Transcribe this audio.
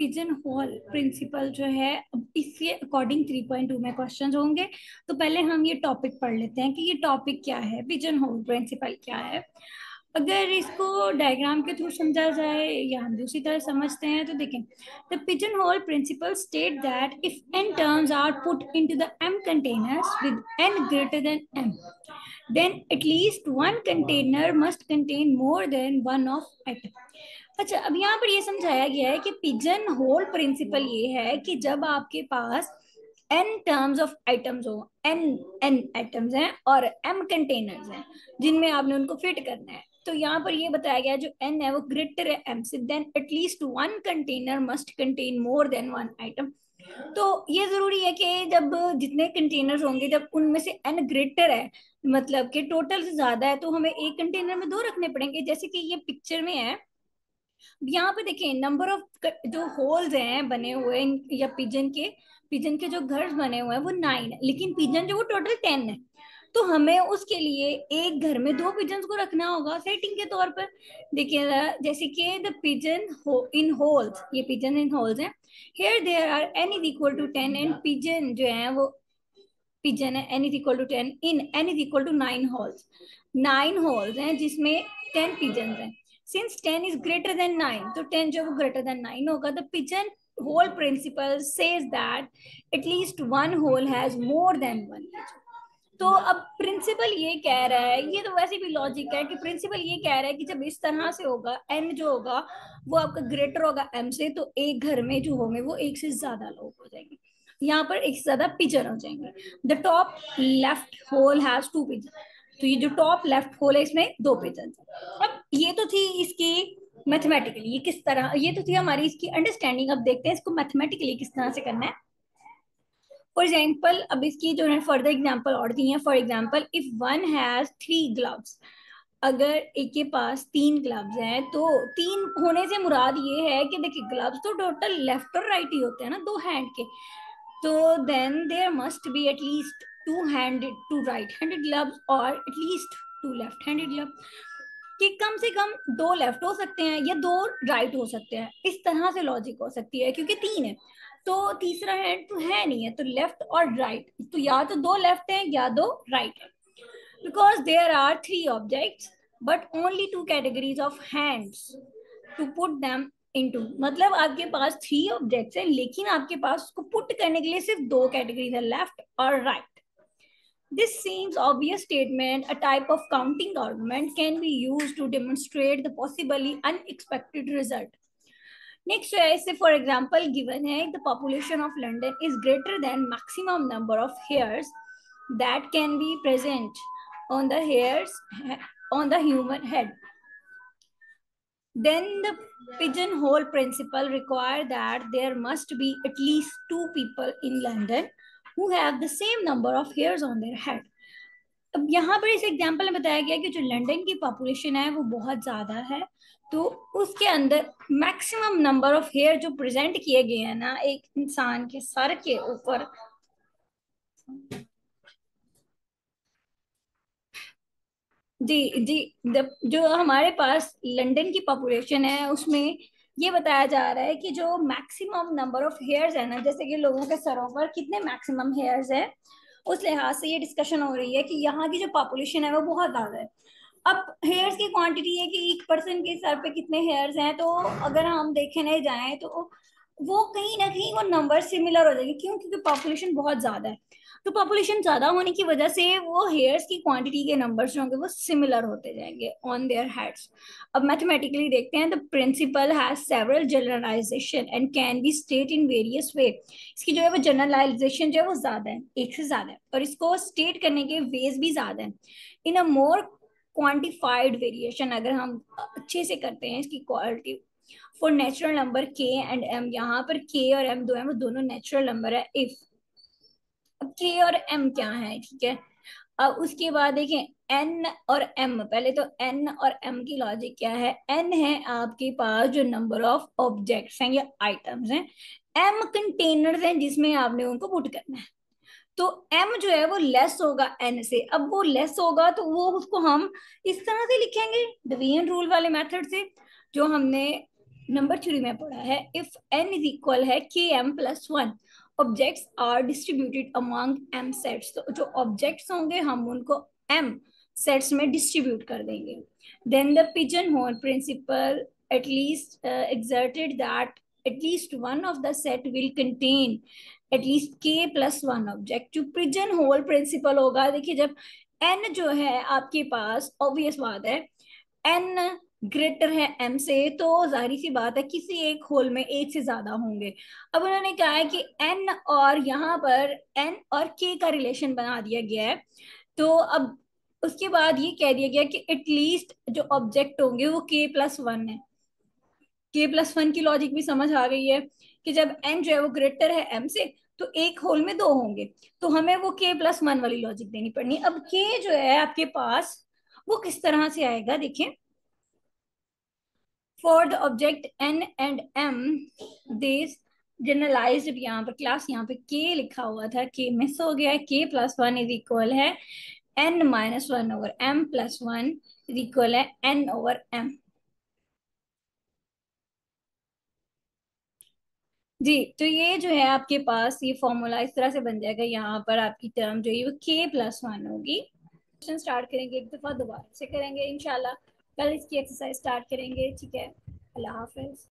Pigeon hole principal जो है, अब इसके अकॉर्डिंग 3.2 में क्वेश्चंस होंगे। तो पहले हम ये टॉपिक पढ़ लेते हैं कि ये टॉपिक क्या है, पिजन होल प्रिंसिपल क्या है। अगर इसको डायग्राम के थ्रू समझा जाए या हम दूसरी तरह समझते हैं तो देखें, the pigeon hole principle state that if n terms are put into the m containers with n greater than m, then at least one container must contain more than one of item। अच्छा, अब यहाँ पर ये समझाया गया है कि pigeon hole principal ये है कि जब आपके पास n टर्म्स ऑफ आइटम्स हो, n n आइटम्स हैं और m कंटेनर्स हैं जिनमें आपने उनको फिट करना है, तो यहाँ पर ये बताया गया जो n है वो ग्रेटर है m से, then at least one container must contain more than one item. तो ये जरूरी है कि जब जितने कंटेनर्स होंगे जब उनमें से n ग्रेटर है, मतलब कि टोटल से ज्यादा है, तो हमें एक कंटेनर में दो रखने पड़ेंगे। जैसे कि ये पिक्चर में है, यहाँ पे देखिए नंबर ऑफ जो होल्स हैं बने हुए या पिजन के जो घर बने हुए हैं वो 9 है, लेकिन पिजन जो वो टोटल 10 है। तो हमें उसके लिए एक घर में दो पिजन्स को रखना होगा सेटिंग के तौर पर। देखिए जैसे कि द पिजन इन होल्स, ये पिजन इन होल्स हैं, here there are n is equal to 10 and pigeon जो है वो पिजन है n is equal to 10 in n is equal to 9 holes. 9 holes हैं जिसमें 10 पिजन हैं। सिंस 10 इज ग्रेटर देन 9, तो 10 जो वो ग्रेटर देन 9 होगा। The pigeon hole principle says that at least one hole has more than one. तो अब principal ये कह रहा है, ये तो वैसे भी लॉजिक है कि प्रिंसिपल ये कह रहा है कि जब इस तरह से होगा, एन जो होगा वो आपका ग्रेटर होगा एम से, तो एक घर में जो होंगे वो एक से ज्यादा लोग हो जाएंगे, यहाँ पर एक से ज्यादा पिजन हो जाएंगे। The top left hole has two pigeon, तो ये जो टॉप लेफ्ट होल है इसमें दो पिजन। अब ये तो थी इसकी मैथमेटिकली, ये किस तरह, ये तो थी हमारी इसकी अंडरस्टैंडिंग। अब देखते हैं इसको मैथमेटिकली किस तरह से करना है। फॉर एग्जाम्पल, अब इसकी जो है फर्दर एग्जाम्पल और दी है। For example, if one has 3 gloves, अगर एक के पास 3 ग्लव्स हैं, तो तीन होने से मुराद ये है कि देखिए ग्लव्स तो टोटल लेफ्ट और राइट ही होते हैं ना, दो हैंड के। तो then there must be at least two handed, two right handed gloves और at least two left handed glove, कि कम से कम दो लेफ्ट हो सकते हैं या दो राइट हो सकते हैं। इस तरह से लॉजिक हो सकती है, क्योंकि तीन है तो तीसरा हैंड तो है नहीं है, तो लेफ्ट और राइट, तो या तो दो लेफ्ट है या दो राइट है। Because there are 3 objects but only 2 categories of hands to put them into, मतलब आपके पास 3 ऑब्जेक्ट्स हैं लेकिन आपके पास उसको पुट करने के लिए सिर्फ दो कैटेगरीज है, लेफ्ट और right. This seems obvious statement, a type of counting argument, can be used to demonstrate the possibly unexpected result. Next ऐसे for example given है, the population of London is greater than maximum number of hairs that can be present on the hairs on the human head. Then the pigeonhole principle require that there must be at least 2 people in London who have the same number of hairs on their head. अब यहाँ पर इस example में बताया गया कि जो London की पॉपुलेशन है वो बहुत ज्यादा है, तो उसके अंदर मैक्सिमम नंबर ऑफ हेयर जो प्रेजेंट किए गए हैं ना एक इंसान के सर के ऊपर, जी जी, जो हमारे पास लंदन की पॉपुलेशन है उसमें ये बताया जा रहा है कि जो मैक्सिमम नंबर ऑफ हेयर्स है ना, जैसे कि लोगों के सरों पर कितने मैक्सिमम हेयर्स है, उस लिहाज से ये डिस्कशन हो रही है कि यहाँ की जो पॉपुलेशन है वो बहुत ज्यादा है। अब हेयर्स की क्वांटिटी है कि एक पर्सन के सर पे कितने हेयर्स हैं, तो अगर हम देखने जाएं तो वो कहीं ना कहीं वो नंबर सिमिलर हो जाएंगे। क्यों? क्योंकि पॉपुलेशन बहुत ज्यादा है, तो पॉपुलेशन ज्यादा होने की वजह से वो हेयर्स की क्वांटिटी के नंबर्स जो होंगे वो सिमिलर होते जाएंगे ऑन देयर हेड्स। अब मैथमेटिकली देखते हैं, the principle has several generalization and can be state in various way. इसकी जो है वो जनरलाइजेशन जो है वो ज्यादा है, एक से ज्यादा है, और इसको स्टेट करने के वेज भी ज्यादा है। इन अ मोर क्वांटिफाइड वेरिएशन, अगर हम अच्छे से करते हैं इसकी क्वालिटी, फॉर नेचुरल नंबर के एंड एम, यहाँ पर के और एम दो है वो दोनों नेचुरल नंबर है। इफ, अब के और एम क्या है, ठीक है। अब उसके बाद देखें एन और एम, पहले तो एन और एम की लॉजिक क्या है। एन है आपके पास जो नंबर ऑफ ऑब्जेक्ट्स हैं या आइटम्स हैं, एम कंटेनर्स हैं जिसमें आपने उनको पुट करना है। तो m जो है वो लेस होगा n से। अब वो लेस होगा तो वो उसको हम इस तरह से लिखेंगे डिवीजन रूल वाले मेथड से, जो हमने नंबर 3 में पढ़ा है, इफ n इज इक्वल है के m plus one, objects are distributed among m sets, तो जो ऑब्जेक्ट्स होंगे हम उनको m सेट्स में डिस्ट्रीब्यूट कर देंगे। Then the pigeon hole principle at least exerted that at least one of the set will contain at least k plus one object। जो pigeon hole principal होगा, देखिए जब n जो है आपके पास, ऑब्वियस बात है n ग्रेटर है m से, तो जाहिर सी बात है किसी एक होल में एक से ज्यादा होंगे। अब उन्होंने कहा है कि n और यहाँ पर n और k का रिलेशन बना दिया गया है। तो अब उसके बाद ये कह दिया गया कि एटलीस्ट जो ऑब्जेक्ट होंगे वो k प्लस वन है। के प्लस वन की लॉजिक भी समझ आ गई है कि जब n जो है वो ग्रेटर है m से, तो एक होल में दो होंगे, तो हमें वो k प्लस वन वाली लॉजिक देनी पड़नी। अब k जो है आपके पास वो किस तरह से आएगा, देखिए, for the object n and m this generalized, यहाँ पर क्लास, यहाँ पे k लिखा हुआ था, k मिस हो गया है, k plus one is equal है n minus one over m plus one is equal है n ओवर m। जी, तो ये जो है आपके पास ये फॉर्मूला इस तरह से बन जाएगा, यहाँ पर आपकी टर्म जो है वो k प्लस वन होगी। क्वेश्चन स्टार्ट करेंगे, एक दफा दोबारा से करेंगे इंशाल्लाह, कल इसकी एक्सरसाइज स्टार्ट करेंगे, ठीक है। अल्लाह हाफिज।